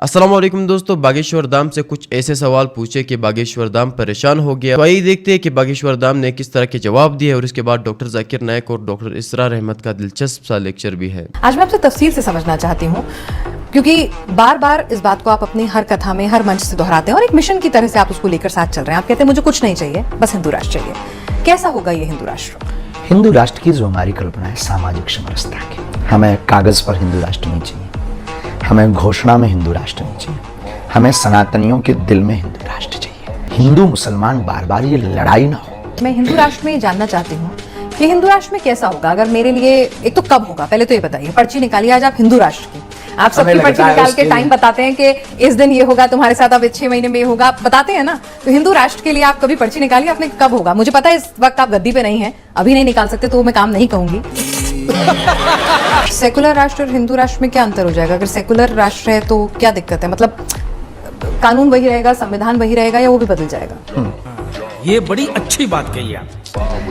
अस्सलाम वालेकुम दोस्तों, बागेश्वर धाम से कुछ ऐसे सवाल पूछे कि बागेश्वर धाम परेशान हो गया। तो आइए देखते हैं कि बागेश्वर धाम ने किस तरह के जवाब दिए और उसके बाद डॉक्टर जाकिर नायक और डॉक्टर इसरार अहमद का दिलचस्प सा लेक्चर भी है। आज मैं आपसे तफसील से समझना चाहती हूँ, क्योंकि बार बार इस बात को आप अपनी हर कथा में, हर मंच से दोहराते हैं और एक मिशन की तरह से आप उसको लेकर साथ चल रहे हैं। आप कहते हैं मुझे कुछ नहीं चाहिए, बस हिंदू राष्ट्र चाहिए। कैसा होगा ये हिंदू राष्ट्र? हिंदू राष्ट्र की जो हमारी कल्पना है सामाजिक समरसता की, हमें कागज पर हिंदू राष्ट्र नहीं चाहिए, हमें घोषणा में हिंदू राष्ट्र नहीं चाहिए, हमें सनातनियों के दिल में हिंदू राष्ट्र चाहिए। हिंदू मुसलमान बार बार ये लड़ाई ना हो। मैं हिंदू राष्ट्र में ये जानना चाहती हूँ कि हिंदू राष्ट्र में कैसा होगा। अगर मेरे लिए, एक तो कब होगा, पहले तो ये बताइए। पर्ची निकालिए आज आप हिंदू राष्ट्र की, आप सबकी पर्ची निकाल के टाइम बताते हैं कि इस दिन ये होगा, तुम्हारे साथ अब 6 महीने में ये होगा, आप बताते हैं ना। तो हिंदू राष्ट्र के लिए आप कभी पर्ची निकालिए, आपने कब होगा? मुझे पता है इस वक्त आप गद्दी पे नहीं है, अभी नहीं निकाल सकते, तो मैं काम नहीं कहूंगी। सेकुलर राष्ट्र और हिंदू राष्ट्र में क्या अंतर हो जाएगा? अगर सेकुलर राष्ट्र है तो क्या दिक्कत है? मतलब कानून वही रहेगा, संविधान वही रहेगा, या वो भी बदल जाएगा? ये बड़ी अच्छी बात कही आप।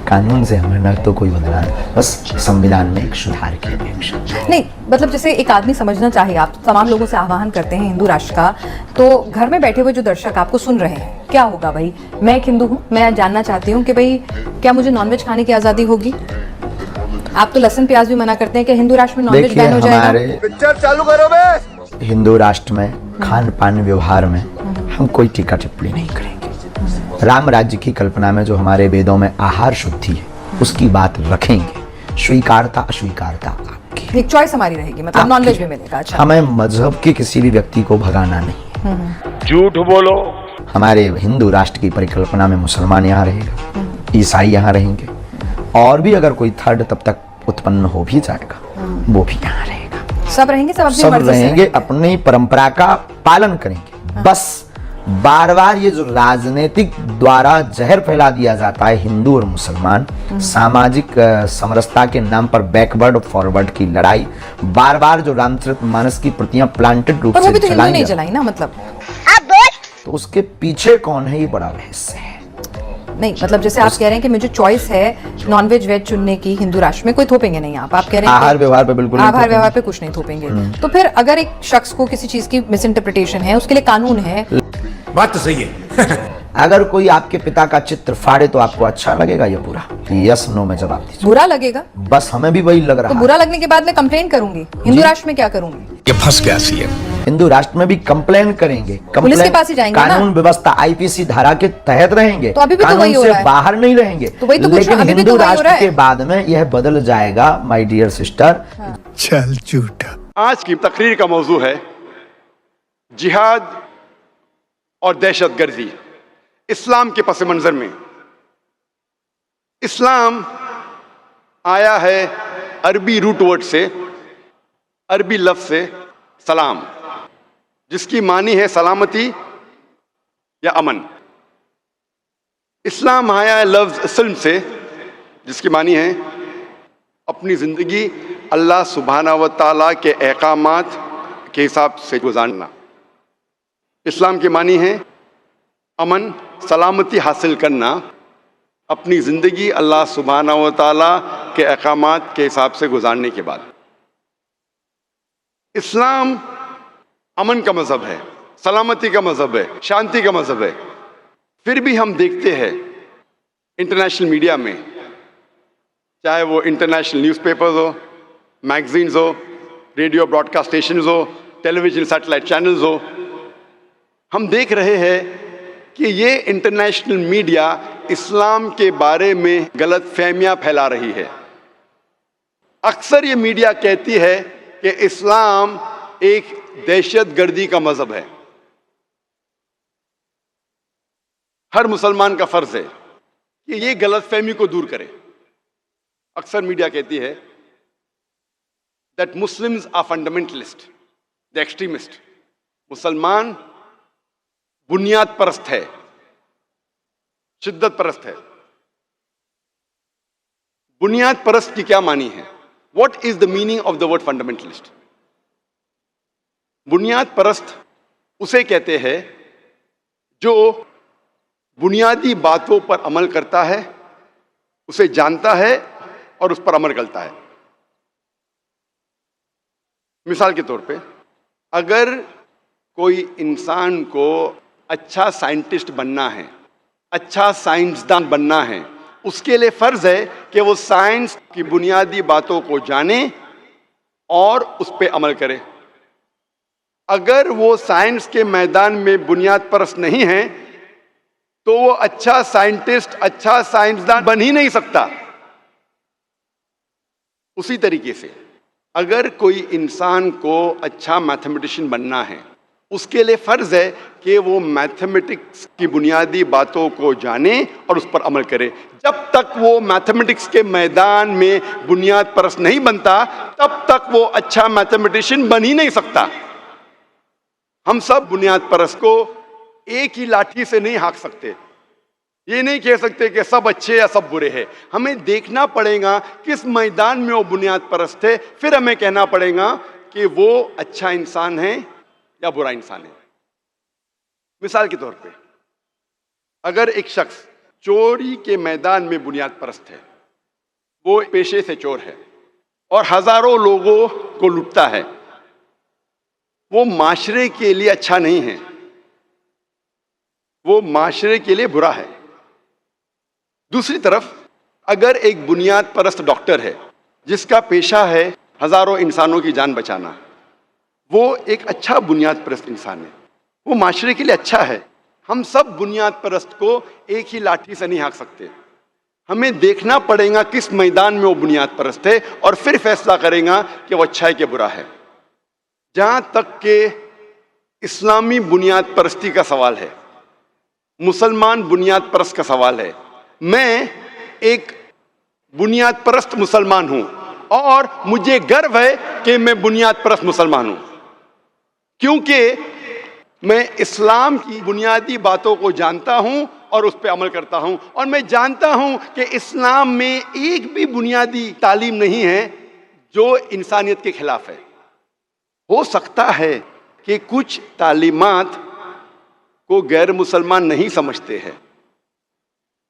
कानून से हमें न तो कोई बदलाव, बस संविधान में एक सुधार की अपेक्षा। नहीं, मतलब जैसे एक आदमी समझना चाहिए, आप तमाम लोगों से आह्वान करते हैं हिंदू राष्ट्र का, तो घर में बैठे हुए जो दर्शक आपको सुन रहे हैं, क्या होगा भाई? मैं एक हिंदू हूँ, मैं जानना चाहती हूँ कि भाई क्या मुझे नॉनवेज खाने की आजादी होगी? आप तो लहसुन प्याज भी मना करते हैं कि हिंदू राष्ट्र में नॉनवेज बैन हो जाएगा। पिक्चर चालू करो बे। हिंदू राष्ट्र में खान पान व्यवहार में हम कोई टीका टिप्पणी नहीं करेंगे। राम राज्य की कल्पना में जो हमारे वेदों में आहार शुद्धि है उसकी बात रखेंगे। स्वीकारता अस्वीकारता आपकी, एक चॉइस हमारी रहेगी, मतलब नॉनवेज भी मिलेगा। अच्छा, हमें मजहब के किसी भी व्यक्ति को भगाना नहीं। झूठ बोलो। हमारे हिंदू राष्ट्र की परिकल्पना में मुसलमान यहाँ रहेगा, ईसाई यहाँ रहेंगे, और भी अगर कोई थर्ड तब तक उत्पन्न हो भी जाएगा वो भी यहाँ रहेगा। सब रहेंगे, सब अपनी सब मर्जी से रहेंगे, अपनी परंपरा का पालन करेंगे। बस बार बार ये जो राजनीतिक द्वारा जहर फैला दिया जाता है हिंदू और मुसलमान, सामाजिक समरसता के नाम पर बैकवर्ड और फॉरवर्ड की लड़ाई, बार बार जो रामचरितमानस की प्रतियां प्लांटेड रूप पर वो से भी तो हिंदू नहीं जलाई जलाई ना, मतलब तो उसके पीछे कौन है ये बड़ा रहस्य है। नहीं, मतलब जैसे आप कह रहे हैं कि मुझे चॉइस है नॉनवेज वेज चुनने की, हिंदू राष्ट्र में कोई थोपेंगे नहीं। आप कह रहे हैं आहार व्यवहार पे बिल्कुल नहीं आहार थोपेंगे। व्यवहार पे कुछ नहीं थोपेंगे। तो फिर अगर एक शख्स को किसी चीज की मिस इंटरप्रिटेशन है, उसके लिए कानून है। बात तो सही है। अगर कोई आपके पिता का चित्र फाड़े तो आपको अच्छा लगेगा ये बुरा? यस नो में जवाब दीजिए। बुरा लगेगा, बस हमें भी वही लग रहा तो है। बुरा लगने के बाद मैं कंप्लेन करूंगी। हिंदू राष्ट्र में क्या करूंगी? ये फंस गया सीएम। हिंदू राष्ट्र में भी कंप्लेन करेंगे, पुलिस के पास ही जाएंगे ना? कानून व्यवस्था आईपीसी धारा के तहत रहेंगे, तो अभी भी तो कानून वही हो से रहा है। बाहर नहीं रहेंगे। तो वही तो पूछ रहा हूं, लेकिन अभी भी हिंदू तो वही हो रहा राष्ट्र है। के बाद में यह बदल जाएगा माय डियर सिस्टर। चल झूठा। आज की तकरीर का मौजू है जिहाद और दहशतगर्दी इस्लाम के पस मंजर में। इस्लाम आया है अरबी रूट वर्ड से, अरबी लफ्ज से सलाम, जिसकी मानी है सलामती या अमन। इस्लाम आया है लफ्ज सिल्म से, जिसकी मानी है अपनी जिंदगी अल्लाह सुब्हाना व तआला के अहकामात के हिसाब से गुजारना। इस्लाम की मानी है अमन, सलामती हासिल करना, अपनी जिंदगी अल्लाह सुब्हाना व तआला के अहकामात के हिसाब से गुजारने के बाद। इस्लाम अमन का मजहब है, सलामती का मजहब है, शांति का मजहब है। फिर भी हम देखते हैं इंटरनेशनल मीडिया में, चाहे वो इंटरनेशनल न्यूज़पेपर्स हो, मैगजीन्स हो, रेडियो ब्रॉडकास्ट स्टेशंस हो, टेलीविजन सैटेलाइट चैनल्स हो, हम देख रहे हैं कि ये इंटरनेशनल मीडिया इस्लाम के बारे में गलत फहमियां फैला रही है। अक्सर ये मीडिया कहती है कि इस्लाम एक दहशतगर्दी का मजहब है। हर मुसलमान का फर्ज है कि ये गलत फहमी को दूर करे। अक्सर मीडिया कहती है that Muslims are fundamentalist, the extremist. मुसलमान बुनियाद परस्त है, शिद्दत परस्त है। बुनियाद परस्त की क्या मानी है? What is the meaning of the word fundamentalist? बुनियाद परस्त उसे कहते हैं जो बुनियादी बातों पर अमल करता है, उसे जानता है और उस पर अमल करता है। मिसाल के तौर पे, अगर कोई इंसान को अच्छा साइंटिस्ट बनना है, अच्छा साइंसदान बनना है, उसके लिए फर्ज है कि वो साइंस की बुनियादी बातों को जाने और उस पर अमल करे। अगर वो साइंस के मैदान में बुनियाद परस्त नहीं है तो वो अच्छा साइंटिस्ट, अच्छा साइंसदान बन ही नहीं सकता। उसी तरीके से अगर कोई इंसान को अच्छा मैथमेटिशियन बनना है, उसके लिए फर्ज है कि वो मैथमेटिक्स की बुनियादी बातों को जाने और उस पर अमल करे। जब तक वो मैथमेटिक्स के मैदान में बुनियाद परस्त नहीं बनता, तब तक वो अच्छा मैथमेटिशियन बन ही नहीं सकता। हम सब बुनियाद परस्त को एक ही लाठी से नहीं हाँक सकते। ये नहीं कह सकते कि सब अच्छे या सब बुरे हैं। हमें देखना पड़ेगा किस मैदान में वो बुनियाद परस्त है, फिर हमें कहना पड़ेगा कि वो अच्छा इंसान है या बुरा इंसान है। मिसाल के तौर पे, अगर एक शख्स चोरी के मैदान में बुनियाद परस्त है, वो पेशे से चोर है और हजारों लोगों को लूटता है, वो माशरे के लिए अच्छा नहीं है, वो माशरे के लिए बुरा है। दूसरी तरफ अगर एक बुनियाद परस्त डॉक्टर है जिसका पेशा है हजारों इंसानों की जान बचाना, वो एक अच्छा बुनियाद परस्त इंसान है, वो माशरे के लिए अच्छा है। हम सब बुनियाद परस्त को एक ही लाठी से नहीं हाँक सकते। हमें देखना पड़ेगा किस मैदान में वो बुनियाद परस्त है और फिर फैसला करेगा कि वो अच्छा है कि बुरा है। जहां तक के इस्लामी बुनियाद परस्ती का सवाल है, मुसलमान बुनियाद परस्त का सवाल है, मैं एक बुनियाद परस्त मुसलमान हूं और मुझे गर्व है कि मैं बुनियाद परस्त मुसलमान हूं, क्योंकि मैं इस्लाम की बुनियादी बातों को जानता हूं और उस पर अमल करता हूं। और मैं जानता हूं कि इस्लाम में एक भी बुनियादी तालीम नहीं है जो इंसानियत के खिलाफ है। हो सकता है कि कुछ तालीमात को गैर मुसलमान नहीं समझते हैं,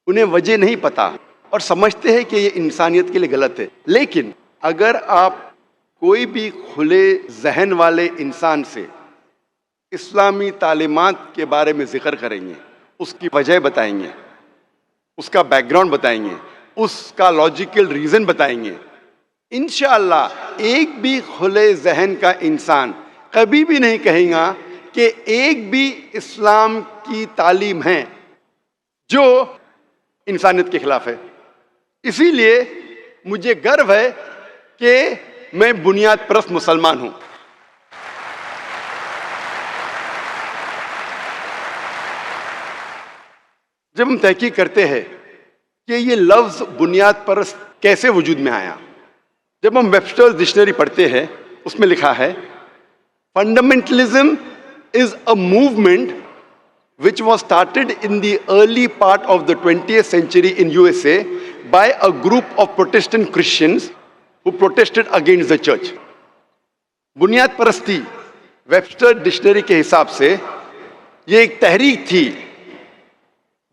उन्हें वजह नहीं पता और समझते हैं कि ये इंसानियत के लिए गलत है। लेकिन अगर आप कोई भी खुले जहन वाले इंसान से इस्लामी तालीमात के बारे में जिक्र करेंगे, उसकी वजह बताएंगे, उसका बैकग्राउंड बताएंगे, उसका लॉजिकल रीज़न बताएंगे, इंशाअल्लाह एक भी खुले जहन का इंसान कभी भी नहीं कहेगा कि एक भी इस्लाम की तालीम है जो इंसानियत के खिलाफ है। इसीलिए मुझे गर्व है कि मैं बुनियाद परस्त मुसलमान हूं। जब हम तहकीक करते हैं कि ये लफ्ज बुनियाद परस्त कैसे वजूद में आया, जब हम वेबस्टर्स डिक्शनरी पढ़ते हैं उसमें लिखा है, fundamentalism is a movement which was started in the early part of the 20th century in USA by a group of Protestant Christians who protested against the church. बुनियाद परस्ती वेबस्टर डिक्शनरी के हिसाब से ये एक तहरीक थी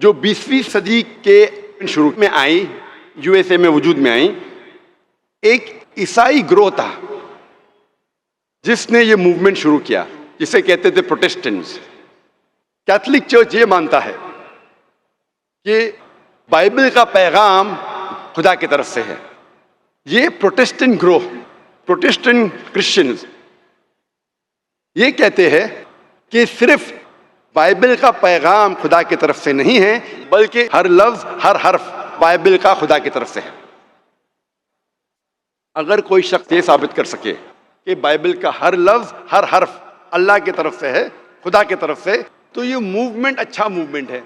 जो 20वीं सदी के शुरू में आई, यूएसए में वजूद में आई। एक ईसाई ग्रोह था जिसने ये मूवमेंट शुरू किया, जिसे कहते थे प्रोटेस्टेंट्स। कैथोलिक चर्च ये मानता है कि बाइबल का पैगाम खुदा की तरफ से है। ये प्रोटेस्टेंट ग्रोह, प्रोटेस्टेंट क्रिश्चियंस ये कहते हैं कि सिर्फ बाइबल का पैगाम खुदा की तरफ से नहीं है, बल्कि हर लफ्ज, हर हर्फ बाइबल का खुदा की तरफ से है। अगर कोई शख्स ये साबित कर सके कि बाइबल का हर लफ्ज, हर हर्फ अल्लाह की तरफ से है, खुदा की तरफ से, तो ये मूवमेंट अच्छा मूवमेंट है।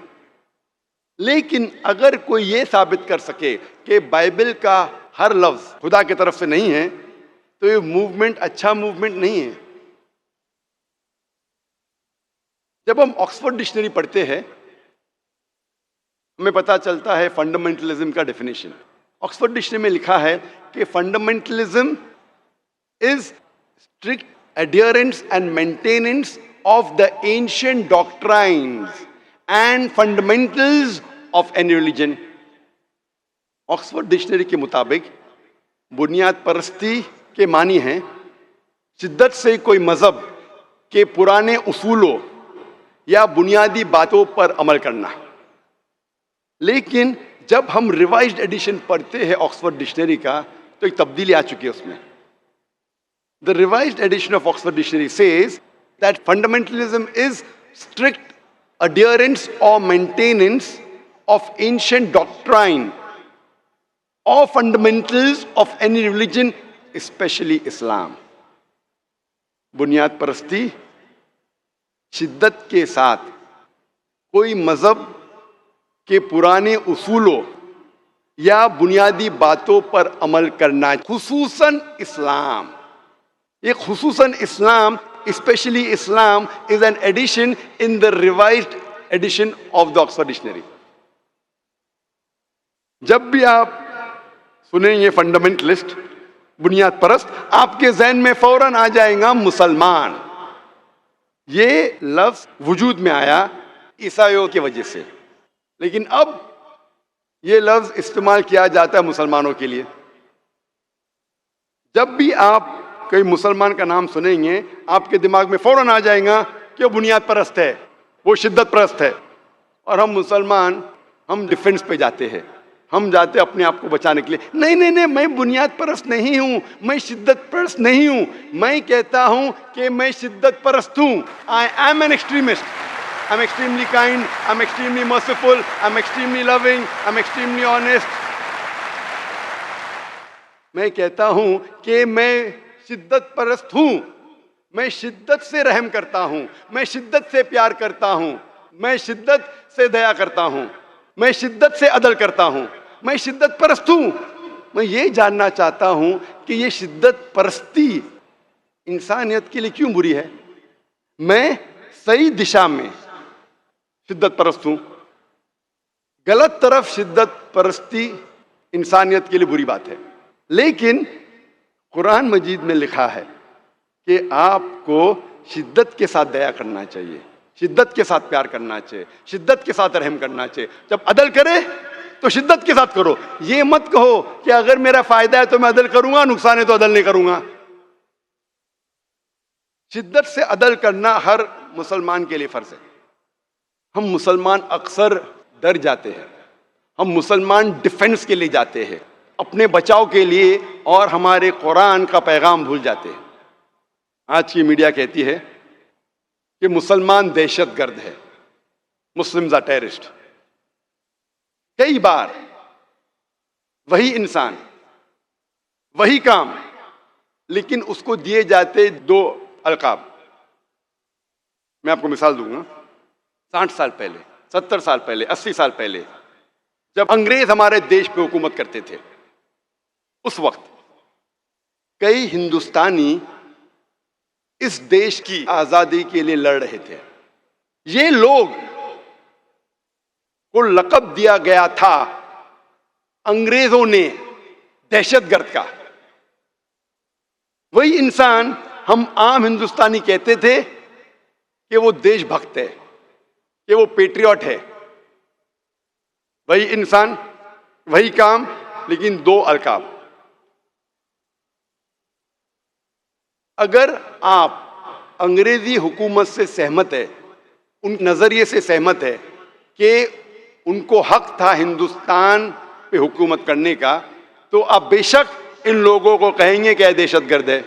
लेकिन अगर कोई ये साबित कर सके कि बाइबल का हर लफ्ज खुदा की तरफ से नहीं है, तो ये मूवमेंट अच्छा मूवमेंट नहीं है। जब हम ऑक्सफोर्ड डिक्शनरी पढ़ते हैं हमें पता चलता है फंडामेंटलिज्म का डेफिनेशन। ऑक्सफोर्ड डिक्शनरी में लिखा है कि fundamentalism is strict adherence and maintenance of the ancient doctrines and fundamentals of any religion. Oxford dictionary के मुताबिक बुनियाद परस्ती के मानी हैं शिद्दत से कोई मजहब के पुराने उसूलों या बुनियादी बातों पर अमल करना। लेकिन जब हम रिवाइज्ड एडिशन पढ़ते हैं ऑक्सफोर्ड डिक्शनरी का तो एक तब्दीली आ चुकी है उसमें। The revised edition of Oxford Dictionary says that fundamentalism is strict adherence or maintenance of ancient doctrine or fundamentals of any religion, especially Islam. बुनियाद परस्ती शिद्दत के साथ कोई मजहब के पुराने उसूलों या बुनियादी बातों पर अमल करना, खुसूसन इस्लाम। ये खुसूसन इस्लाम, especially Islam, is an addition in the revised edition of the Oxford Dictionary. जब भी आप सुनेंगे फंडामेंटलिस्ट, बुनियाद परस्त, आपके जहन में फौरन आ जाएगा मुसलमान। ये लफ्ज वजूद में आया ईसाइयों की वजह से, लेकिन अब ये लफ्ज इस्तेमाल किया जाता है मुसलमानों के लिए। जब भी आप कोई मुसलमान का नाम सुनेंगे, आपके दिमाग में फौरन आ जाएगा कि वो बुनियाद परस्त है, वो शिद्दत परस्त है। और हम मुसलमान, हम डिफेंस पे जाते हैं, हम जाते हैं अपने आप को बचाने के लिए। नहीं नहीं नहीं, मैं बुनियाद परस्त नहीं हूँ, मैं शिद्दत परस्त नहीं हूँ, मैं कहता हूँ कि मैं शिद्दत परस्त हूँ। I am an extremist, I am extremely kind, I am extremely merciful, I am extremely loving, I am extremely honest. मैं कहता हूँ कि मैं शिद्दत परस्त हूँ, मैं शिद्दत से रहम करता हूँ, मैं शिद्दत से प्यार करता हूँ, मैं शिद्दत से दया करता हूँ, मैं शिद्दत से अदल करता हूँ, मैं शिद्दत परस्त हूँ। मैं ये जानना चाहता हूँ कि ये शिद्दत परस्ती इंसानियत के लिए क्यों बुरी है? मैं सही दिशा में शिद्दत परस्त हूँ, गलत तरफ शिद्दत परस्ती इंसानियत के लिए बुरी बात है। लेकिन कुरान मजीद में लिखा है कि आपको शिद्दत के साथ दया करना चाहिए, शिद्दत के साथ प्यार करना चाहिए, शिद्दत के साथ रहम करना चाहिए। जब अदल करे तो शिद्दत के साथ करो। ये मत कहो कि अगर मेरा फायदा है तो मैं अदल करूंगा, नुकसान है तो अदल नहीं करूंगा। शिद्दत से अदल करना हर मुसलमान के लिए फर्ज है। हम मुसलमान अक्सर डर जाते हैं, हम मुसलमान डिफेंस के लिए जाते हैं, अपने बचाव के लिए, और हमारे कुरान का पैगाम भूल जाते हैं। आज की मीडिया कहती है कि मुसलमान दहशतगर्द है, मुस्लिम्स आर टेररिस्ट। कई बार वही इंसान, वही काम, लेकिन उसको दिए जाते दो अलकाब। मैं आपको मिसाल दूंगा। 60 साल पहले, 70 साल पहले, 80 साल पहले जब अंग्रेज हमारे देश पे हुकूमत करते थे, उस वक्त कई हिंदुस्तानी इस देश की आजादी के लिए लड़ रहे थे। ये लोग को लक़ब दिया गया था अंग्रेजों ने दहशतगर्द का। वही इंसान हम आम हिंदुस्तानी कहते थे कि वो देशभक्त है, कि वो पेट्रियट है। वही इंसान, वही काम, लेकिन दो अलकाब। अगर आप अंग्रेजी हुकूमत से सहमत है, उन नजरिए से सहमत है कि उनको हक था हिंदुस्तान पे हुकूमत करने का, तो आप बेशक इन लोगों को कहेंगे कि दहशतगर्द है।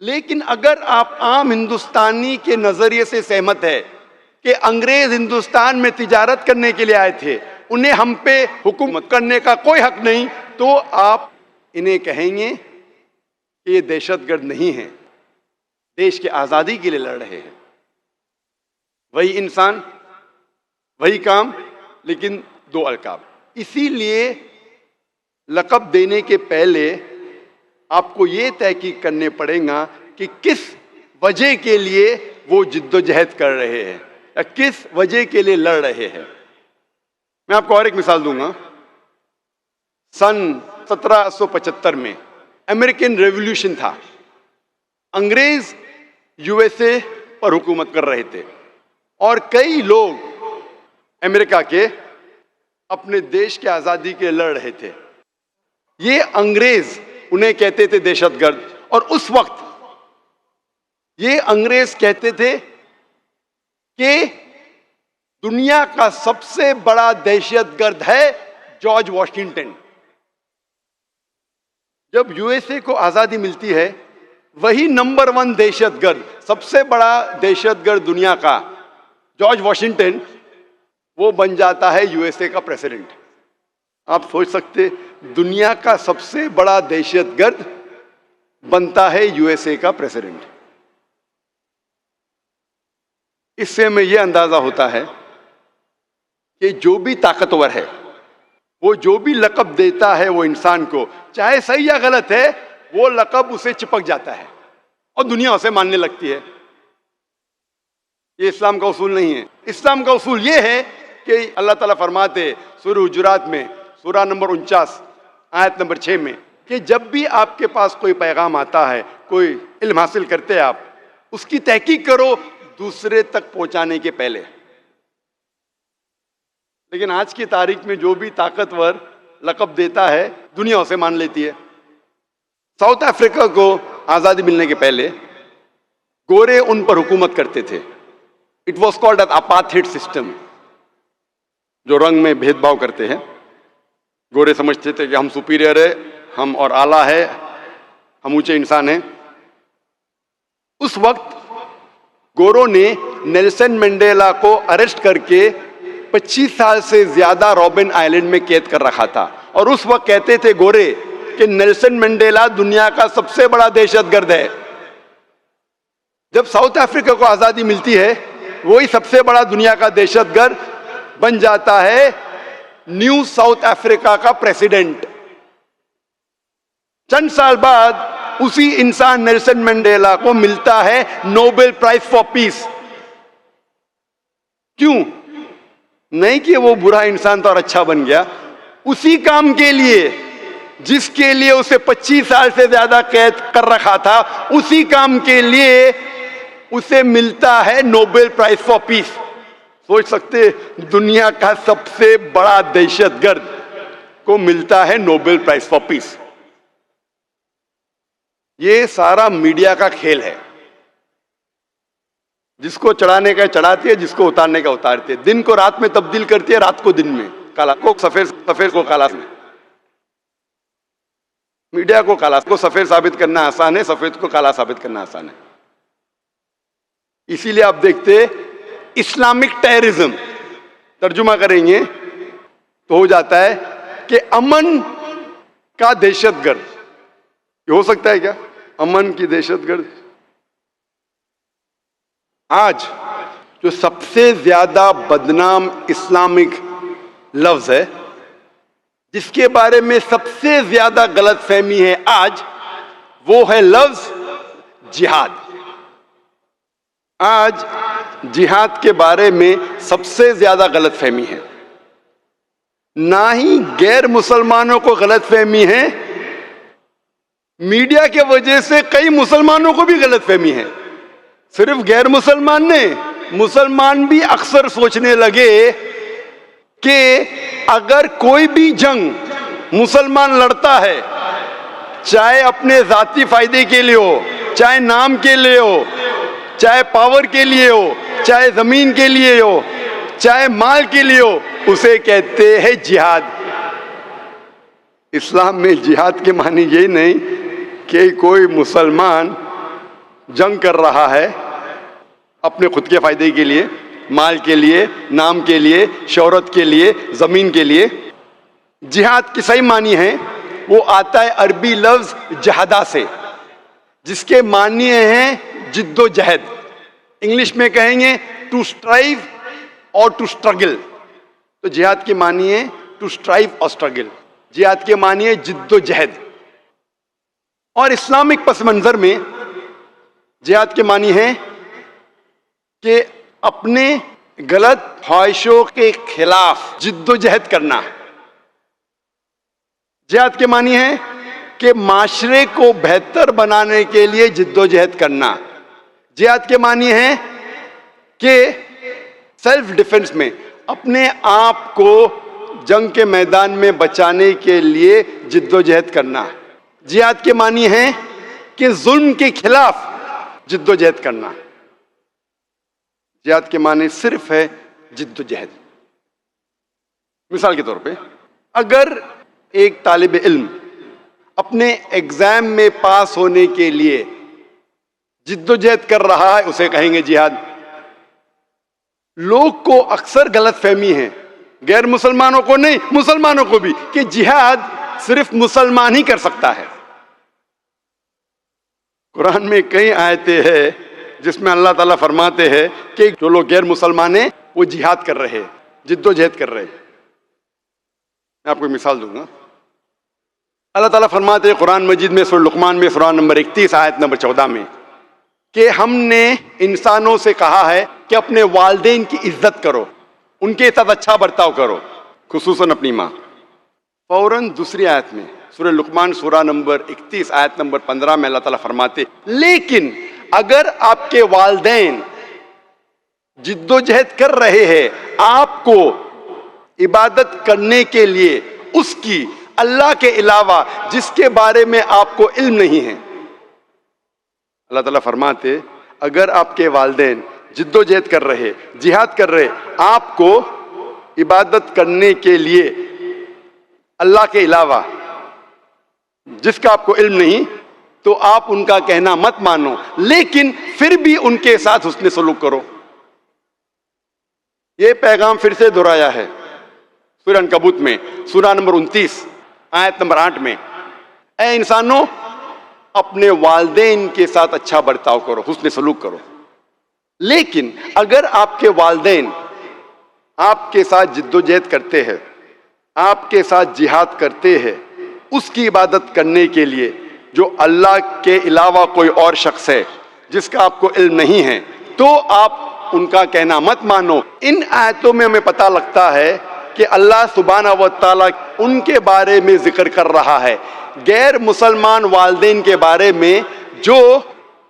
लेकिन अगर आप आम हिंदुस्तानी के नजरिए से सहमत है कि अंग्रेज हिंदुस्तान में तिजारत करने के लिए आए थे, उन्हें हम पे हुकूमत करने का कोई हक नहीं, तो आप इन्हें कहेंगे कि ये दहशतगर्द नहीं है, देश की आजादी के लिए लड़ रहे हैं। वही इंसान, वही काम, लेकिन दो अलकाब। इसीलिए लक़ब देने के पहले आपको ये तहकीक करने पड़ेगा कि किस वजह के लिए वो जिद्दोजहद कर रहे हैं या किस वजह के लिए लड़ रहे हैं। मैं आपको और एक मिसाल दूंगा। सन 1775 में अमेरिकन रेवोल्यूशन था। अंग्रेज यूएसए पर हुकूमत कर रहे थे और कई लोग अमेरिका के अपने देश की आजादी के लिए लड़ रहे थे। ये अंग्रेज उन्हें कहते थे दहशतगर्द, और उस वक्त یہ انگریز کہتے تھے کہ دنیا کا سب سے بڑا دہشت گرد ہے جارج واشنگٹن. جب یو ایس اے کو آزادی ملتی ہے, وہی نمبر 1 دہشت گرد, سب سے بڑا دہشت گرد دنیا کا جارج واشنگٹن, وہ بن جاتا ہے یو ایس اے کا پریزیڈنٹ. آپ سوچ سکتے, دنیا کا سب سے بڑا دہشت گرد بنتا ہے یو ایس اے کا پریزیڈنٹ. اس سے ہمیں یہ اندازہ ہوتا ہے کہ جو بھی طاقتور ہے, وہ جو بھی لقب دیتا ہے وہ انسان کو, چاہے صحیح یا غلط ہے, وہ لقب اسے چپک جاتا ہے اور دنیا اسے ماننے لگتی ہے. یہ اسلام کا اصول نہیں ہے. اسلام کا اصول یہ ہے کہ اللہ تعالیٰ فرماتے سورہ حجرات میں, سورہ نمبر 49 آیت نمبر 6 میں, کہ جب بھی آپ کے پاس کوئی پیغام آتا ہے, کوئی علم حاصل کرتے ہیں آپ, اس کی تحقیق کرو دوسرے تک پہنچانے کے پہلے. لیکن آج کی تاریخ میں جو بھی طاقتور لقب دیتا ہے دنیا اسے مان لیتی ہے. ساؤتھ افریقہ کو آزادی ملنے کے پہلے گورے ان پر حکومت کرتے تھے. It was called an apartheid system, جو رنگ میں بھید بھاؤ کرتے ہیں. گورے سمجھتے تھے کہ ہم سپیریئر ہے, ہم اور اعلیٰ ہے, ہم اونچے انسان ہیں. اس وقت گوروں نے نیلسن منڈیلا کو اریسٹ کر کے 25 سال سے زیادہ رابن آئلینڈ میں قید کر رکھا تھا, اور اس وقت کہتے تھے گورے کہ نیلسن منڈیلا دنیا کا سب سے بڑا دہشت گرد ہے. جب ساؤتھ افریقہ کو آزادی ملتی ہے, وہی سب سے بڑا دنیا کا دہشت گرد بن جاتا ہے نیو ساؤتھ افریقہ کا پریزیڈنٹ. چند سال بعد اسی انسان نیلسن منڈیلا کو ملتا ہے نوبل پرائز فار پیس. کیوں؟ نہیں کہ وہ برا انسان تھا اور اچھا بن گیا, اسی کام کے لیے جس کے لیے اسے 25 سال سے زیادہ قید کر رکھا تھا, اسی کام کے لیے اسے ملتا ہے نوبل پرائز فار پیس. سوچ سکتے, دنیا کا سب سے بڑا دہشت گرد کو ملتا ہے نوبل پرائز فار پیس. یہ سارا میڈیا کا کھیل ہے. جس کو چڑھانے کا چڑھاتی ہے, جس کو اتارنے کا اتارتی ہے. دن کو رات میں تبدیل کرتی ہے, رات کو دن میں, کالا کو سفید کو کالا میں. میڈیا کو کالا کو سفید ثابت کرنا آسان ہے, سفید کو کالا ثابت کرنا آسان ہے. اسی لیے آپ دیکھتے اسلامک ٹیررزم ترجمہ کریں گے تو ہو جاتا ہے کہ امن کا دہشت گرد. یہ ہو سکتا ہے کیا, امن کی دہشت گرد؟ آج جو سب سے زیادہ بدنام اسلامک لفظ ہے, جس کے بارے میں سب سے زیادہ غلط فہمی ہے آج, وہ ہے لفظ جہاد. آج جہاد کے بارے میں سب سے زیادہ غلط فہمی ہے. نہ ہی غیر مسلمانوں کو غلط فہمی ہے, میڈیا کے وجہ سے کئی مسلمانوں کو بھی غلط فہمی ہے. صرف غیر مسلمان نے, مسلمان بھی اکثر سوچنے لگے کہ اگر کوئی بھی جنگ مسلمان لڑتا ہے, چاہے اپنے ذاتی فائدے کے لیے ہو, چاہے نام کے لیے ہو, چاہے پاور کے لیے ہو, چاہے زمین کے لیے ہو, چاہے مال کے لیے ہو, اسے کہتے ہیں جہاد. اسلام میں جہاد کے معنی یہ نہیں کہ کوئی مسلمان جنگ کر رہا ہے اپنے خود کے فائدے کے لیے, مال کے لیے, نام کے لیے, شہرت کے لیے, زمین کے لیے. جہاد کی صحیح معنی ہے وہ آتا ہے عربی لفظ جہادہ سے, جس کے معنی ہیں جد و جہد. انگلش میں کہیں گے ٹو اسٹرائیو اور ٹو اسٹرگل. تو جہاد کی معنی ہے ٹو اسٹرائیو اور اسٹرگل. جہاد کے معنی ہے جد و جہد. اور اسلامک پس منظر میں جہاد کے معنی ہے کہ اپنے غلط خواہشوں کے خلاف جد و جہد کرنا. جہاد کے معنی ہے کہ معاشرے کو بہتر بنانے کے لیے جد و جہد کرنا. جہاد کے معنی ہے کہ سیلف ڈیفنس میں اپنے آپ کو جنگ کے میدان میں بچانے کے لیے جد و جہد کرنا. جہاد کے معنی ہے کہ ظلم کے خلاف جد و جہد کرنا. جہاد کے معنی صرف ہے جد و جہد. مثال کے طور پہ اگر ایک طالب علم اپنے ایگزام میں پاس ہونے کے لیے جد و جہد کر رہا ہے اسے کہیں گے جہاد. لوگ کو اکثر غلط فہمی ہے, غیر مسلمانوں کو نہیں مسلمانوں کو بھی, کہ جہاد صرف مسلمان ہی کر سکتا ہے. قرآن میں کئی آیتیں ہیں جس میں اللہ تعالیٰ فرماتے ہیں کہ جو لوگ غیر مسلمان ہیں وہ جہاد کر رہے, جد و جہد کر رہے. میں آپ کو ایک مثال دوں گا. اللہ تعالیٰ فرماتے ہیں قرآن مجید میں سورہ لقمان میں سورہ نمبر 31 آیت نمبر 14 میں کہ ہم نے انسانوں سے کہا ہے کہ اپنے والدین کی عزت کرو, ان کے ساتھ اچھا برتاؤ کرو, خصوصاً اپنی ماں. فوراً دوسری آیت میں سورہ لقمان سورہ نمبر 31 آیت نمبر 15 میں اللہ تعالیٰ فرماتے لیکن اگر آپ کے والدین جد و جہد کر رہے ہیں آپ کو عبادت کرنے کے لیے اس کی اللہ کے علاوہ جس کے بارے میں آپ کو علم نہیں ہے. اللہ تعالیٰ فرماتے اگر آپ کے والدین جد و جہد کر رہے, جہاد کر رہے, آپ کو عبادت کرنے کے لیے اللہ کے علاوہ جس کا آپ کو علم نہیں, تو آپ ان کا کہنا مت مانو, لیکن پھر بھی ان کے ساتھ حسن سلوک کرو. یہ پیغام پھر سے دہرایا ہے سورہ عنکبوت میں سورہ نمبر 29 آیت نمبر 8 میں, اے انسانوں اپنے والدین کے ساتھ اچھا برتاؤ کرو, حسن سلوک کرو. لیکن اگر آپ کے والدین آپ کے ساتھ جد و جہد کرتے ہیں, آپ کے ساتھ جہاد کرتے ہیں اس کی عبادت کرنے کے لیے جو اللہ کے علاوہ کوئی اور شخص ہے جس کا آپ کو علم نہیں ہے, تو آپ ان کا کہنا مت مانو. ان آیتوں میں ہمیں پتہ لگتا ہے کہ اللہ سبحانہ و تعالیٰ ان کے بارے میں ذکر کر رہا ہے, غیر مسلمان والدین کے بارے میں جو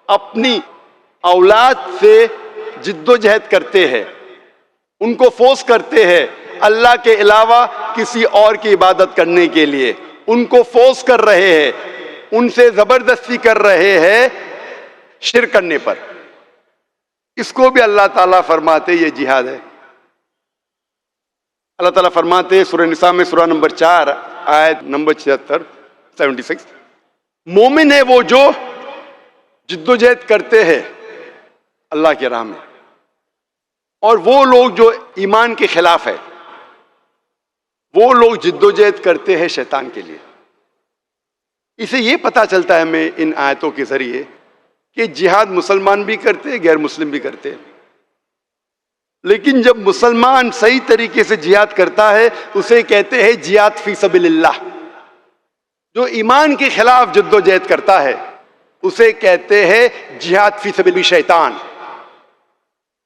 اپنی اولاد سے جد و جہد کرتے ہیں, ان کو فورس کرتے ہیں اللہ کے علاوہ کسی اور کی عبادت کرنے کے لیے, ان کو فورس کر رہے ہیں, ان سے زبردستی کر رہے ہیں شرک کرنے پر. اس کو بھی اللہ تعالیٰ فرماتے یہ جہاد ہے. اللہ تعالیٰ فرماتے سورہ نساء میں سورہ نمبر 4 آیت نمبر 76 مومن ہے وہ جو جد و جہد کرتے ہیں اللہ کی راہ میں, اور وہ لوگ جو ایمان کے خلاف ہے وہ لوگ جد و جہد کرتے ہیں شیطان کے لیے. اسے یہ پتہ چلتا ہے ہمیں ان آیتوں کے ذریعے کہ جہاد مسلمان بھی کرتے غیر مسلم بھی کرتے, لیکن جب مسلمان صحیح طریقے سے جہاد کرتا ہے اسے کہتے ہیں جہاد فی سبیل اللہ. جو ایمان کے خلاف جد و جہد کرتا ہے اسے کہتے ہیں جہاد فی سبیل شیطان.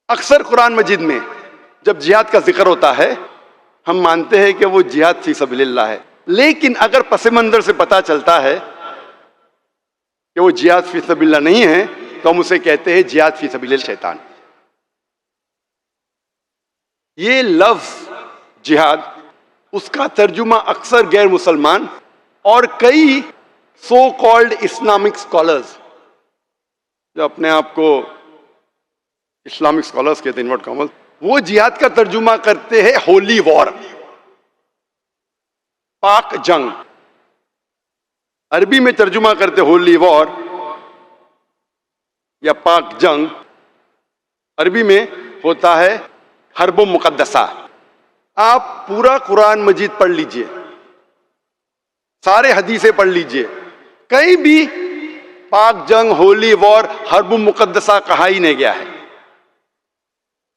اکثر قرآن مجید میں جب جہاد کا ذکر ہوتا ہے ہم مانتے ہیں کہ وہ جہاد فی سبیل اللہ ہے, لیکن اگر پس منظر سے پتہ چلتا ہے کہ وہ جہاد فی سبیل اللہ نہیں ہے تو ہم اسے کہتے ہیں جہاد فی سبیل الشیطان. یہ لفظ جہاد اس کا ترجمہ اکثر غیر مسلمان اور کئی سو کالڈ اسلامک اسکالرز جو اپنے آپ کو اسلامک اسکالرز کہتے ہیں انورٹ کامل, وہ جہاد کا ترجمہ کرتے ہیں ہولی وار, پاک جنگ. عربی میں ترجمہ کرتے ہولی وار یا پاک جنگ, عربی میں ہوتا ہے حرب مقدسہ. آپ پورا قرآن مجید پڑھ لیجئے, سارے حدیثیں پڑھ لیجئے, کہیں بھی پاک جنگ, ہولی وار, حرب مقدسہ کہا ہی نہیں گیا ہے.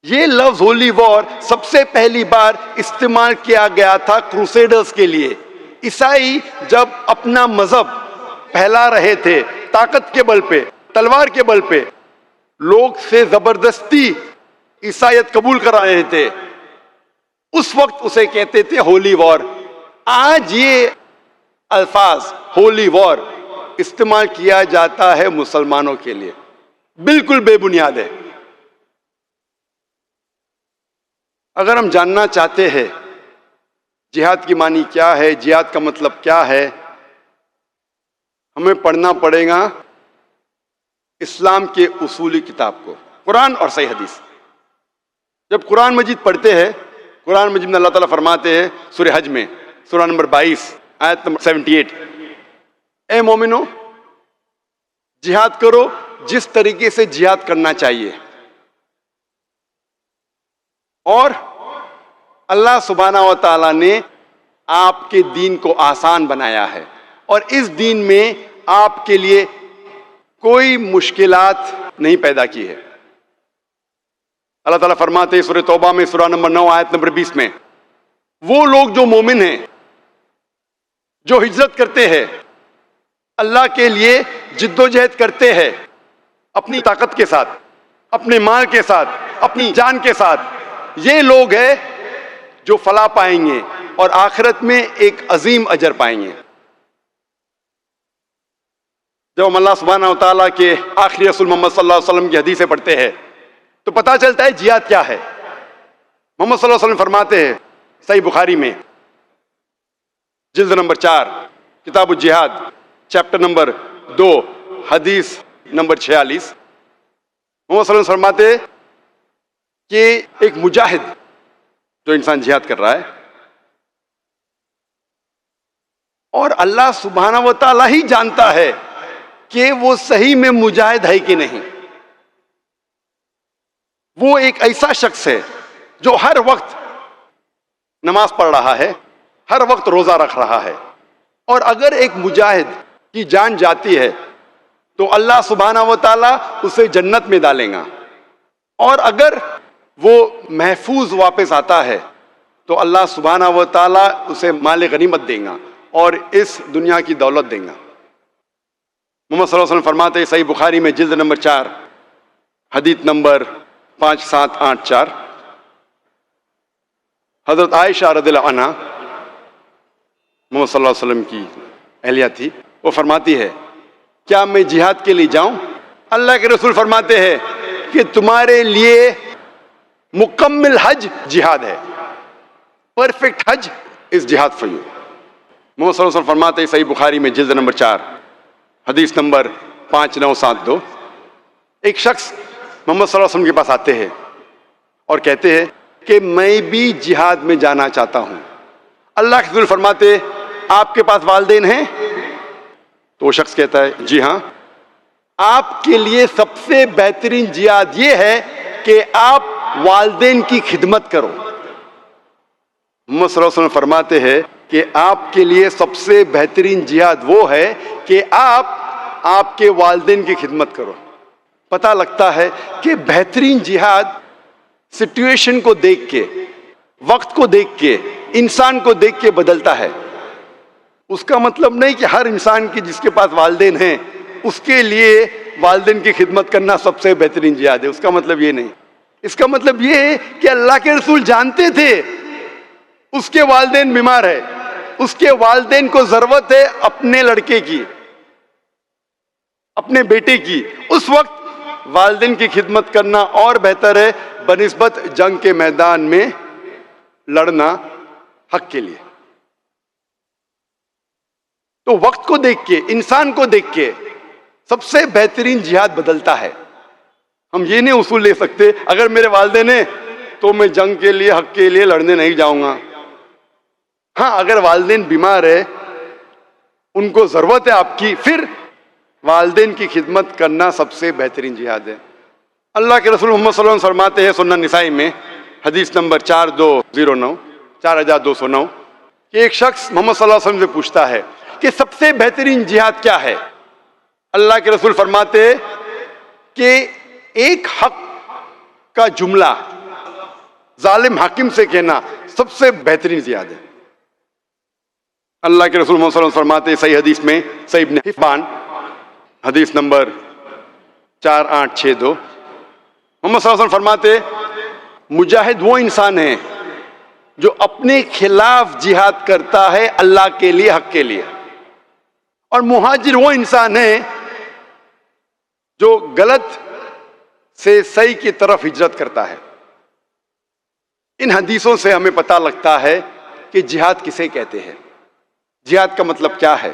یہ لفظ ہولی وار سب سے پہلی بار استعمال کیا گیا تھا کروسیڈرز کے لیے. عیسائی جب اپنا مذہب پھیلا رہے تھے طاقت کے بل پہ, تلوار کے بل پہ, لوگ سے زبردستی عیسائیت قبول کرا رہے تھے, اس وقت اسے کہتے تھے ہولی وار. آج یہ الفاظ ہولی وار استعمال کیا جاتا ہے مسلمانوں کے لیے, بالکل بے بنیاد ہے. اگر ہم جاننا چاہتے ہیں جہاد کی معنی کیا ہے, جہاد کا مطلب کیا ہے, ہمیں پڑھنا پڑے گا اسلام کے اصولی کتاب کو، قرآن اور صحیح حدیث. جب قرآن مجید پڑھتے ہیں، قرآن مجید میں اللہ تعالیٰ فرماتے ہیں سورہ حج میں، سورہ نمبر 22 آیت نمبر 78، اے مومنو جہاد کرو جس طریقے سے جہاد کرنا چاہیے، اور اللہ سبحانہ و تعالیٰ نے آپ کے دین کو آسان بنایا ہے، اور اس دین میں آپ کے لیے کوئی مشکلات نہیں پیدا کی ہے. اللہ تعالیٰ فرماتے ہیں سورہ توبہ میں سورہ نمبر 9 آیت نمبر 20 میں، وہ لوگ جو مومن ہیں، جو ہجرت کرتے ہیں، اللہ کے لیے جد و جہد کرتے ہیں، اپنی طاقت کے ساتھ، اپنے مال کے ساتھ، اپنی جان کے ساتھ، یہ لوگ ہیں جو فلاح پائیں گے اور آخرت میں ایک عظیم اجر پائیں گے. جب ہم اللہ سبحانہ و تعالیٰ کے آخری رسول محمد صلی اللہ علیہ وسلم کی حدیثیں پڑھتے ہیں تو پتہ چلتا ہے جہاد کیا ہے. محمد صلی اللہ علیہ وسلم فرماتے ہیں صحیح بخاری میں جلد نمبر 4 کتاب الجہاد چیپٹر نمبر 2 حدیث نمبر 46، محمد صلی اللہ علیہ وسلم فرماتے ہیں کہ ایک مجاہد جو انسان جہاد کر رہا ہے، اور اللہ سبحانہ و تعالیٰ ہی جانتا ہے کہ وہ صحیح میں مجاہد ہے کہ نہیں. وہ ایک ایسا شخص ہے جو ہر وقت نماز پڑھ رہا ہے، ہر وقت روزہ رکھ رہا ہے، اور اگر ایک مجاہد کی جان جاتی ہے تو اللہ سبحانہ و تعالیٰ اسے جنت میں ڈالیں گا، اور اگر وہ محفوظ واپس آتا ہے تو اللہ سبحانہ و تعالیٰ اسے مال غنیمت دیں گا اور اس دنیا کی دولت دیں گا. محمد صلی اللہ علیہ وسلم فرماتے ہیں صحیح بخاری میں جلد نمبر 4 حدیث نمبر 5784، حضرت عائشہ رضی اللہ عنہ محمد صلی اللہ علیہ وسلم کی اہلیہ تھی، وہ فرماتی ہے کیا میں جہاد کے لیے جاؤں؟ اللہ کے رسول فرماتے ہیں کہ تمہارے لیے مکمل حج جہاد ہے، پرفیکٹ حج از جہاد فار یو. محمد صلی اللہ علیہ وسلم فرماتے ہیں صحیح بخاری میں جلد نمبر 4 حدیث نمبر 5972، ایک شخص محمد صلی اللہ علیہ وسلم کے پاس آتے ہیں اور کہتے ہیں کہ میں بھی جہاد میں جانا چاہتا ہوں. اللہ کے رسول فرماتے آپ کے پاس والدین ہیں؟ تو وہ شخص کہتا ہے جی ہاں. آپ کے لیے سب سے بہترین جہاد یہ ہے کہ آپ والدین کی خدمت کرو. محمد صلی اللہ علیہ وسلم فرماتے ہیں کہ آپ کے لیے سب سے بہترین جہاد وہ ہے کہ آپ کے والدین کی خدمت کرو. پتہ لگتا ہے کہ بہترین جہاد سچویشن کو دیکھ کے، وقت کو دیکھ کے، انسان کو دیکھ کے بدلتا ہے. اس کا مطلب نہیں کہ ہر انسان کی جس کے پاس والدین ہیں اس کے لیے والدین کی خدمت کرنا سب سے بہترین جہاد ہے. اس کا مطلب یہ نہیں. اس کا مطلب یہ ہے کہ اللہ کے رسول جانتے تھے اس کے والدین بیمار ہے، اس کے والدین کو ضرورت ہے اپنے لڑکے کی، اپنے بیٹے کی. اس وقت والدین کی خدمت کرنا اور بہتر ہے بنسبت جنگ کے میدان میں لڑنا حق کے لیے. تو وقت کو دیکھ کے، انسان کو دیکھ کے سب سے بہترین جہاد بدلتا ہے. ہم یہ نہیں اصول لے سکتے اگر میرے والدین ہیں تو میں جنگ کے لیے، حق کے لیے لڑنے نہیں جاؤں گا. ہاں اگر والدین بیمار ہے، ان کو ضرورت ہے آپ کی، پھر والدین کی خدمت کرنا سب سے بہترین جہاد ہے. اللہ کے رسول محمد صلی اللہ علیہ وسلم فرماتے ہیں سنن نسائی میں حدیث نمبر 4209 4209 کہ ایک شخص محمد صلی اللہ علیہ وسلم سے پوچھتا ہے کہ سب سے بہترین جہاد کیا ہے؟ اللہ کے رسول فرماتے ہیں کہ ایک حق کا جملہ ظالم حاکم سے کہنا سب سے بہترین جہاد ہے. اللہ کے رسول محمد صلی اللہ علیہ وسلم فرماتے ہیں صحیح حدیث میں، صحیح ابن حبان حدیث نمبر 4862، محمد صلی اللہ علیہ وسلم فرماتے مجاہد وہ انسان ہے جو اپنے خلاف جہاد کرتا ہے اللہ کے لیے، حق کے لیے، اور مہاجر وہ انسان ہے جو غلط سے صحیح کی طرف ہجرت کرتا ہے. ان حدیثوں سے ہمیں پتہ لگتا ہے کہ جہاد کسے کہتے ہیں، جہاد کا مطلب کیا ہے.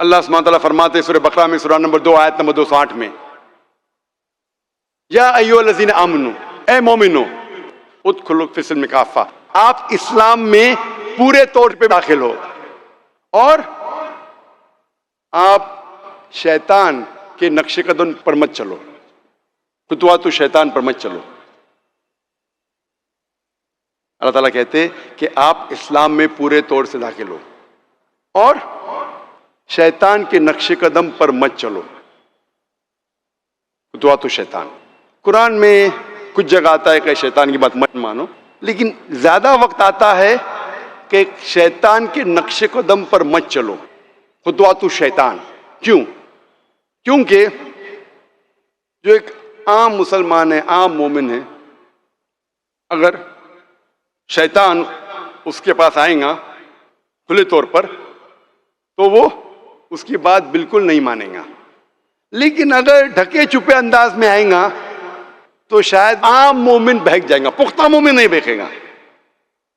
अल्लाह सुब्हानहू तआला फरमाते हैं सूरह बकरा में सूरह नंबर 2 आयत नंबर 208 में, या अय्युहल्लज़ीना आमनू, ए मोमिनो, उदखुलू फिस्सिल्म काफ़ा, आप इस्लाम में पूरे तौर पे दाखिल हो और आप शैतान के नक्शे कदम पर मत चलो, खुतवातु शैतान पर मत चलो। अल्लाह ताला कहते कि आप इस्लाम में पूरे तौर से दाखिल हो और शैतान के नक्शे कदम पर मत चलो, खुतवातु शैतान। कुरान में कुछ जगह आता है कि शैतान की बात मत मानो, लेकिन ज्यादा वक्त आता है कि शैतान के नक्शे कदम पर मत चलो, खुतवातु शैतान। क्यों? क्योंकि जो एक आम मुसलमान है, आम मोमिन है, अगर शैतान उसके पास आएगा खुले तौर पर तो वो उसकी बात बिल्कुल नहीं मानेगा, लेकिन अगर ढके छुपे अंदाज में आएगा तो शायद आम मोमिन बहक जाएगा, पुख्ता मोमिन नहीं बहकेगा।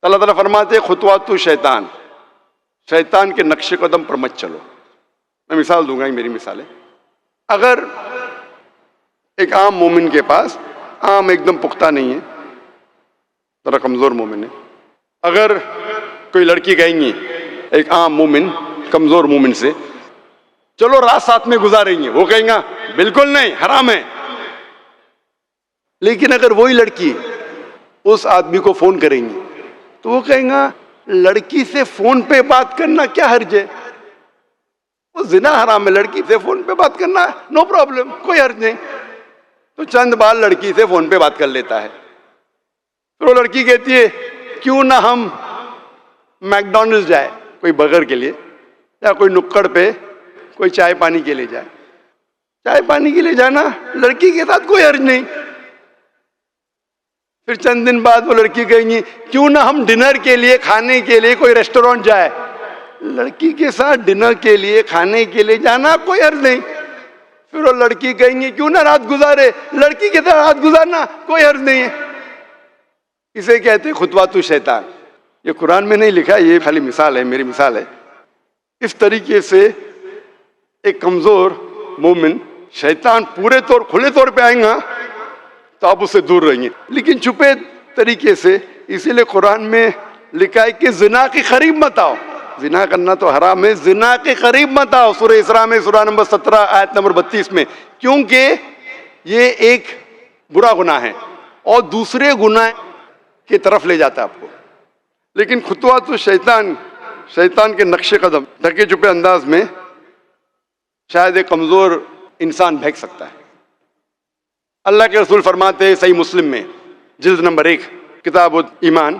अल्लाह ताला फरमाते खुतवातु शैतान, शैतान के नक्शे कदम पर मत चलो। मैं मिसाल दूंगा, मेरी मिसाल है। अगर एक आम मोमिन के पास, आम एकदम पुख्ता नहीं है, जरा कमजोर मोमिन है, अगर कोई लड़की कहेंगी एक आम मोमिन कमजोर मोमिन से, चलो रात साथ में गुजारेंगे, वो कहेंगे बिल्कुल नहीं, हराम है। लेकिन अगर वही लड़की उस आदमी को फोन करेंगी तो वो कहेगा लड़की से फोन पे बात करना क्या हर्ज है, वो जिना हराम है, लड़की से फोन पे बात करना नो प्रॉब्लम, कोई हर्ज नहीं। तो चंद बार लड़की से फोन पे बात कर लेता है, फिर वो लड़की कहती है क्यों ना हम मैकडॉनल्ड्स जाए कोई बर्गर के लिए, या कोई नुक्कड़ पे कोई चाय पानी के लिए जाए। चाय पानी के लिए जाना लड़की के साथ कोई हर्ज नहीं। फिर चंद दिन बाद वो लड़की कहेंगी क्यों ना हम डिनर के लिए, खाने के लिए कोई रेस्टोरेंट जाए। लड़की के साथ डिनर के लिए, खाने के लिए जाना कोई हर्ज नहीं। फिर वो लड़की कहेंगी क्यों ना रात गुजारे, लड़की के साथ रात गुजारना कोई हर्ज नहीं है। इसे कहते हैं खुतवातु शैतान। ये कुरान में नहीं लिखा, ये खाली मिसाल है, मेरी मिसाल है। इस तरीके से एक कमजोर मोमिन, शैतान पूरे तौर खुले तौर पे आएगा तो आप उससे दूर रहेंगे, लेकिन छुपे तरीके से। इसीलिए कुरान में लिखा है कि जिना के करीब मत आओ, जिना करना तो हराम है, जिना के करीब मत आओ, सूरह इसरा में सूरह नंबर 17 आयत नंबर 32 में, क्योंकि ये एक बुरा गुनाह है और दूसरे गुनाह की तरफ ले जाता है आपको। लेकिन खुतवातु शैतान, शैतान के नक्शे कदम, ढके छुपे अंदाज में शायद एक कमजोर इंसान बहक सकता है। अल्लाह के रसूल फरमाते हैं सही मुस्लिम में जिल्द नंबर 1 किताब ईमान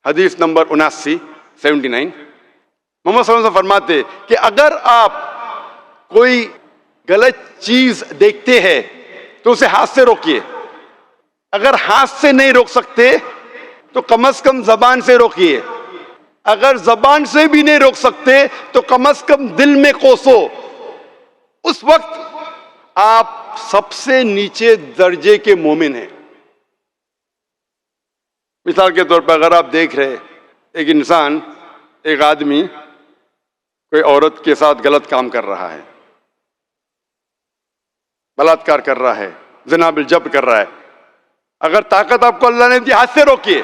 हदीस नंबर 79 मोहम्मद सल्लल्लाहु अलैहि वसल्लम फरमाते कि अगर आप कोई गलत चीज देखते हैं तो उसे हाथ से रोकिए, अगर हाथ से नहीं रोक सकते तो कम से कम जबान से रोकिए, अगर जबान से भी नहीं रोक सकते तो कम से कम दिल में कोसो। उस वक्त आप सबसे नीचे दर्जे के मोमिन हैं। मिसाल के तौर पर अगर आप देख रहे एक इंसान, एक आदमी कोई औरत के साथ गलत काम कर रहा है, बलात्कार कर रहा है, ज़िना बिल जब्र कर रहा है, अगर ताकत आपको अल्लाह ने दी हाथ से रोकिए।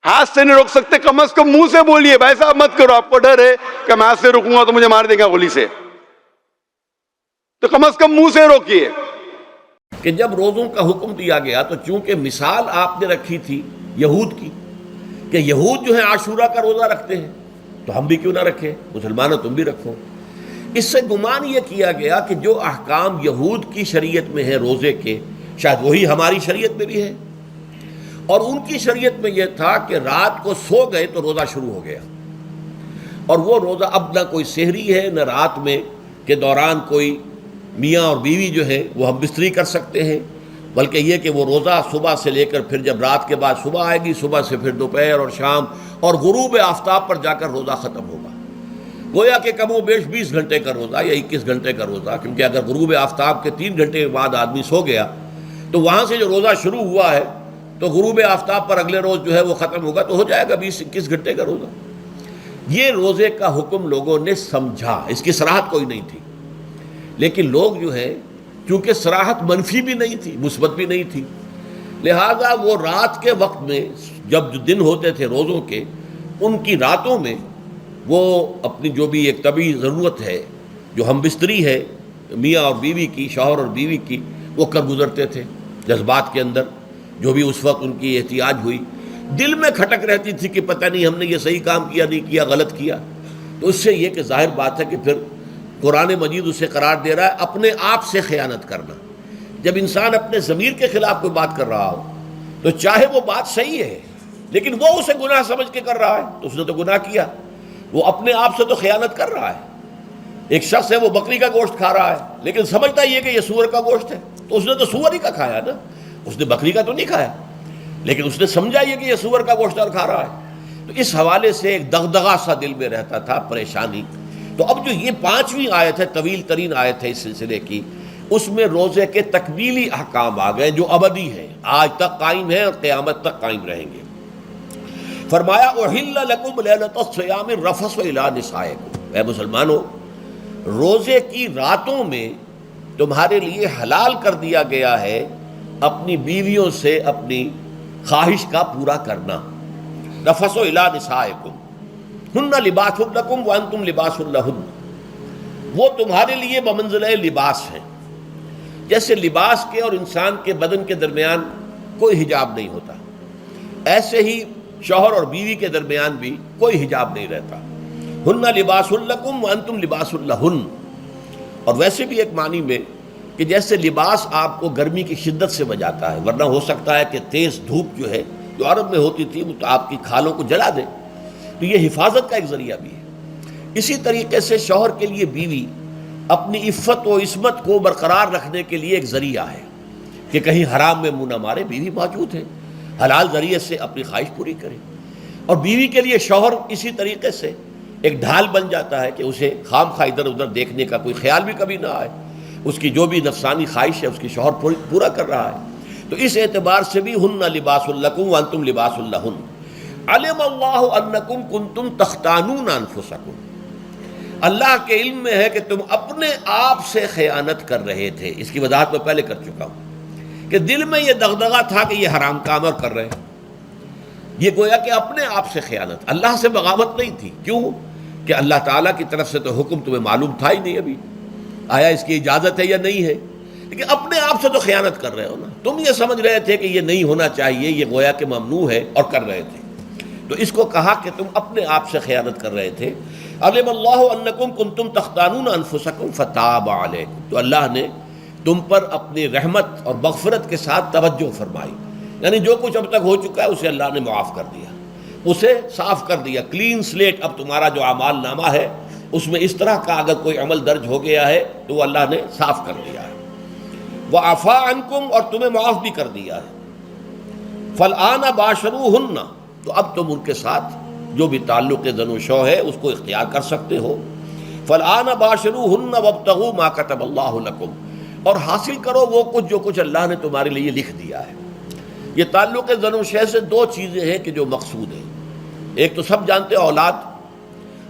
हाथ से नहीं रोक सकते कम से कम मुंह से बोलिए भाई साहब मत करो, आपको डर है कि मैं हाथ से रुकूंगा तो मुझे मार देगा गोली से, तो कम से कम मुंह से रोकिए। कि जब रोज़ों का हुक्म दिया गया तो चूंकि मिसाल आपने रखी थी यहूद की कि यहूद जो है आशूरा का रोज़ा रखते हैं, तो हम भी क्यों ना रखें, मुसलमानों तुम भी रखो। इससे गुमान ये किया गया कि जो अहकाम यहूद की शरीयत में है रोज़े के, शायद वही हमारी शरीयत में भी है। और उनकी शरीयत में यह था कि रात को सो गए तो रोज़ा शुरू हो गया, और वो रोज़ा अब ना कोई सहरी है न रात में के दौरान कोई मियाँ और बीवी जो है वो हम बिस्तरी कर सकते हैं, बल्कि ये कि वो रोज़ा सुबह से लेकर फिर जब रात के बाद सुबह आएगी, सुबह से फिर दोपहर और शाम और गुरूब आफ्ताब पर जाकर रोज़ा ख़त्म होगा। गोया कि कमो बेश 20 घंटे का रोज़ा या 21 घंटे का रोज़ा, क्योंकि अगर गुरूब आफ्ताब के 3 घंटे के बाद आदमी सो गया तो वहाँ से जो रोज़ा शुरू हुआ है तो गुरूब आफ्ताब पर अगले रोज़ जो है वो ख़त्म होगा, तो हो जाएगा 20-21 घंटे का रोज़ा। یہ روزے کا حکم لوگوں نے سمجھا، اس کی صراحت کوئی نہیں تھی، لیکن لوگ جو ہے چونکہ صراحت منفی بھی نہیں تھی مثبت بھی نہیں تھی، لہذا وہ رات کے وقت میں جب جو دن ہوتے تھے روزوں کے، ان کی راتوں میں وہ اپنی جو بھی ایک طبعی ضرورت ہے، جو ہم بستری ہے میاں اور بیوی کی، شوہر اور بیوی کی، وہ کر گزرتے تھے جذبات کے اندر، جو بھی اس وقت ان کی احتیاج ہوئی، دل میں کھٹک رہتی تھی کہ پتہ نہیں ہم نے یہ صحیح کام کیا نہیں کیا، غلط کیا. تو اس سے یہ کہ ظاہر بات ہے کہ پھر قرآن مجید اسے قرار دے رہا ہے اپنے آپ سے خیانت کرنا. جب انسان اپنے ضمیر کے خلاف کوئی بات کر رہا ہو تو چاہے وہ بات صحیح ہے لیکن وہ اسے گناہ سمجھ کے کر رہا ہے تو اس نے تو گناہ کیا، وہ اپنے آپ سے تو خیانت کر رہا ہے. ایک شخص ہے وہ بکری کا گوشت کھا رہا ہے لیکن سمجھتا یہ کہ یہ سور کا گوشت ہے، تو اس نے تو سور ہی کا کھایا نا، اس نے بکری کا تو نہیں کھایا، لیکن اس نے سمجھا یہ کہ یہ سور کا گوشت اور کھا رہا ہے. تو اس حوالے سے ایک دغدغہ سا دل میں رہتا تھا، پریشانی. تو اب جو یہ 5ویں آیت ہے، طویل ترین آیت ہے اس سلسلے کی، اس میں روزے کے تکمیلی احکام آ گئے جو ابدی ہیں، آج تک قائم ہیں اور قیامت تک قائم رہیں گے. فرمایا احل لکم لیلۃ الصیام الرفث الی نسائکم، اے مسلمانوں روزے کی راتوں میں تمہارے لیے حلال کر دیا گیا ہے اپنی بیویوں سے اپنی خواہش کا پورا کرنا. رفث الی نسائکم ہن لباس لکم وانتم لباس لہن، وہ تمہارے لیے بمنزلہ لباس ہیں. جیسے لباس کے اور انسان کے بدن کے درمیان کوئی حجاب نہیں ہوتا، ایسے ہی شوہر اور بیوی کے درمیان بھی کوئی حجاب نہیں رہتا. ہن لباس لکم وانتم لباس لہن. اور ویسے بھی ایک معنی میں کہ جیسے لباس آپ کو گرمی کی شدت سے بچاتا ہے، ورنہ ہو سکتا ہے کہ تیز دھوپ جو ہے جو عرب میں ہوتی تھی وہ تو آپ کی کھالوں کو جلا دے، تو یہ حفاظت کا ایک ذریعہ بھی ہے. اسی طریقے سے شوہر کے لیے بیوی اپنی عفت و عصمت کو برقرار رکھنے کے لیے ایک ذریعہ ہے کہ کہیں حرام میں منہ نہ مارے، بیوی موجود ہے، حلال ذریعے سے اپنی خواہش پوری کرے. اور بیوی کے لیے شوہر اسی طریقے سے ایک ڈھال بن جاتا ہے کہ اسے خام خواہ ادھر ادھر دیکھنے کا کوئی خیال بھی کبھی نہ آئے، اس کی جو بھی نفسانی خواہش ہے اس کی شوہر پورا کر رہا ہے. تو اس اعتبار سے بھی ہن لباس لکم وانتم لباس لہن. علم اللہ انکم کنتم تختانون انفسکم، اللہ کے علم میں ہے کہ تم اپنے آپ سے خیانت کر رہے تھے. اس کی وضاحت میں پہلے کر چکا ہوں کہ دل میں یہ دغدغہ تھا کہ یہ حرام کام اور کر رہے ہیں. یہ گویا کہ اپنے آپ سے خیانت، اللہ سے بغاوت نہیں تھی. کیوں کہ اللہ تعالیٰ کی طرف سے تو حکم تمہیں معلوم تھا ہی نہیں ابھی، آیا اس کی اجازت ہے یا نہیں ہے، لیکن اپنے آپ سے تو خیانت کر رہے ہو نا. تم یہ سمجھ رہے تھے کہ یہ نہیں ہونا چاہیے، یہ گویا کہ ممنوع ہے اور کر رہے تھے. تو اس کو کہا کہ تم اپنے آپ سے خیانت کر رہے تھے. علم اللہ انکم کنتم تختانون انفسکم فتاب علیکم، تو اللہ نے تم پر اپنی رحمت اور مغفرت کے ساتھ توجہ فرمائی، یعنی جو کچھ اب تک ہو چکا ہے اسے اللہ نے معاف کر دیا، اسے صاف کر دیا، کلین سلیٹ. اب تمہارا جو اعمال نامہ ہے اس میں اس طرح کا اگر کوئی عمل درج ہو گیا ہے تو وہ اللہ نے صاف کر دیا ہے. وعفا عنکم، اور تمہیں معاف بھی کر دیا ہے. فالآن باشروہن، تو اب تم ان کے ساتھ جو بھی تعلق زن و شو ہے اس کو اختیار کر سکتے ہو. فالآن باشروہن وابتغوا ما کتب اللہ لکم، اور حاصل کرو وہ کچھ جو کچھ اللہ نے تمہارے لیے لکھ دیا ہے. یہ تعلق زن و شے سے دو چیزیں ہیں کہ جو مقصود ہیں. ایک تو سب جانتے اولاد،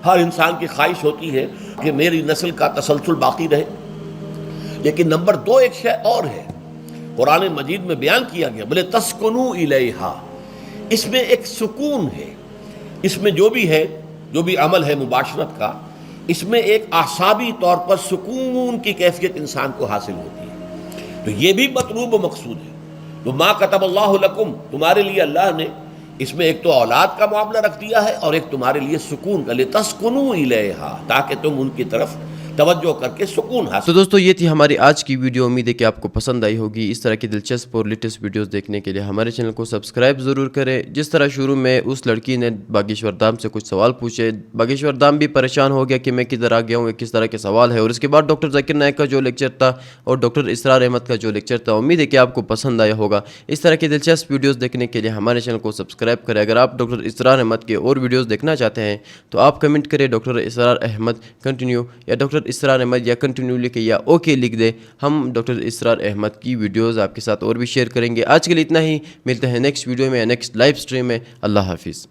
ہر انسان کی خواہش ہوتی ہے کہ میری نسل کا تسلسل باقی رہے، لیکن نمبر دو ایک شے اور ہے قرآن مجید میں بیان کیا گیا، بلے تسکنوا الیہا، اس میں ایک سکون ہے، اس میں جو بھی ہے جو بھی عمل ہے مباشرت کا، اس میں ایک اعصابی طور پر سکون کی کیفیت انسان کو حاصل ہوتی ہے. تو یہ بھی مطلوب و مقصود ہے. تو ما کتب اللہ لکم، تمہارے لیے اللہ نے اس میں ایک تو اولاد کا معاملہ رکھ دیا ہے اور ایک تمہارے لیے سکون کا، لتسکنوا الیہا، تاکہ تم ان کی طرف توجہ کر کے سکون حاصل. تو دوستو یہ تھی ہماری آج کی ویڈیو، امید ہے کہ آپ کو پسند آئی ہوگی. اس طرح کی دلچسپ اور لیٹسٹ ویڈیوز دیکھنے کے لیے ہمارے چینل کو سبسکرائب ضرور کریں. جس طرح شروع میں اس لڑکی نے باگیشور دام سے کچھ سوال پوچھے، باگیشور دام بھی پریشان ہو گیا کہ میں کدھر آ گیا ہوں، کس طرح کے سوال ہے. اور اس کے بعد ڈاکٹر ذاکر نائک کا جو لیکچر تھا اور ڈاکٹر اسرار احمد کا جو لیکچر تھا، امید ہے کہ آپ کو پسند آیا ہوگا. اس طرح کی دلچسپ ویڈیوز دیکھنے کے لیے ہمارے چینل کو سبسکرائب کریں. اگر آپ ڈاکٹر اسرار احمد کے اور ویڈیوز دیکھنا چاہتے ہیں تو آپ کمنٹ کریں ڈاکٹر اسرار احمد کنٹینیو، یا ڈاکٹر اسرار احمد یا کنٹینیو لکھے یا اوکے لکھ دے. ہم ڈاکٹر اسرار احمد کی ویڈیوز آپ کے ساتھ اور بھی شیئر کریں گے. آج کے لیے اتنا ہی، ملتے ہیں نیکسٹ ویڈیو میں، نیکسٹ لائیو سٹریم میں. اللہ حافظ.